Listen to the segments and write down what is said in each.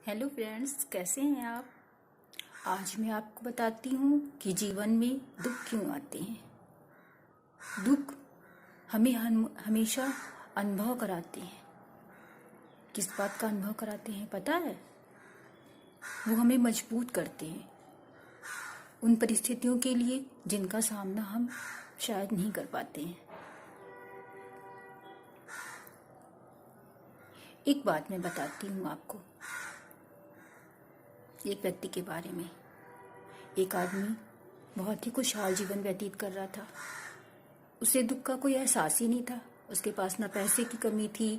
Hello friends, कैसे हैं आप। आज मैं आपको बताती हूँ कि जीवन में दुख क्यों आते हैं। दुख हमें हमेशा अनुभव कराते हैं। किस बात का अनुभव कराते हैं पता है? वो हमें मजबूत करते हैं उन परिस्थितियों के लिए जिनका सामना हम शायद नहीं कर पाते हैं। एक बात मैं बताती हूँ आपको, एक व्यक्ति के बारे में। एक आदमी बहुत ही खुशहाल जीवन व्यतीत कर रहा था। उसे दुख का कोई एहसास ही नहीं था। उसके पास न पैसे की कमी थी,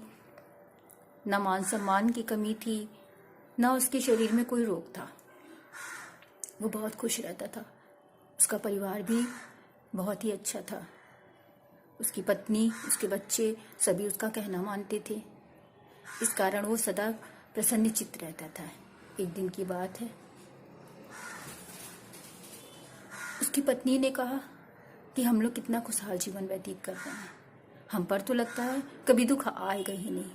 न मान सम्मान की कमी थी, न उसके शरीर में कोई रोग था। वो बहुत खुश रहता था। उसका परिवार भी बहुत ही अच्छा था। उसकी पत्नी, उसके बच्चे सभी उसका कहना मानते थे। इस कारण वो सदा प्रसन्नचित्त रहता था। एक दिन की बात है, उसकी पत्नी ने कहा कि हम लोग कितना खुशहाल जीवन व्यतीत कर रहे हैं, हम पर तो लगता है कभी दुख आएगा ही नहीं,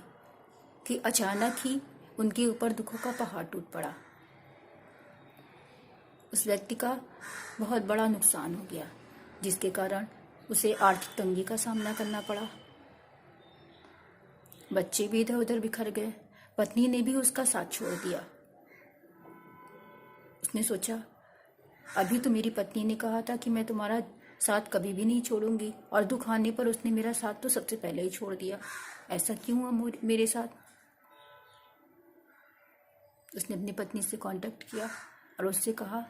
कि अचानक ही उनके ऊपर दुखों का पहाड़ टूट पड़ा। उस व्यक्ति का बहुत बड़ा नुकसान हो गया, जिसके कारण उसे आर्थिक तंगी का सामना करना पड़ा। बच्चे भी इधर उधर बिखर गए। पत्नी ने भी उसका साथ छोड़ दिया। उसने सोचा, अभी तो मेरी पत्नी ने कहा था कि मैं तुम्हारा साथ कभी भी नहीं छोड़ूंगी, और दुख आने पर उसने मेरा साथ तो सबसे पहले ही छोड़ दिया। ऐसा क्यों हुआ मेरे साथ? उसने अपनी पत्नी से कांटेक्ट किया और उससे कहा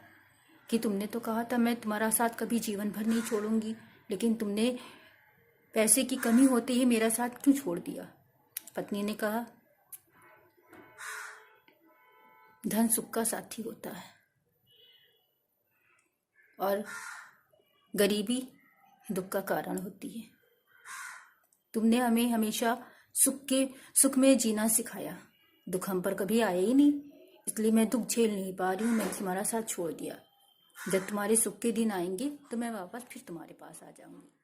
कि तुमने तो कहा था मैं तुम्हारा साथ कभी जीवन भर नहीं छोड़ूंगी, लेकिन तुमने पैसे की कमी होते ही मेरा साथ क्यों छोड़ दिया? पत्नी ने कहा, धन सुख का साथी होता है और गरीबी दुख का कारण होती है। तुमने हमें हमेशा सुख में जीना सिखाया, दुख हम पर कभी आया ही नहीं, इसलिए मैं दुख झेल नहीं पा रही हूँ। मैंने तुम्हारा साथ छोड़ दिया। जब तुम्हारे सुख के दिन आएंगे तो मैं वापस फिर तुम्हारे पास आ जाऊंगी।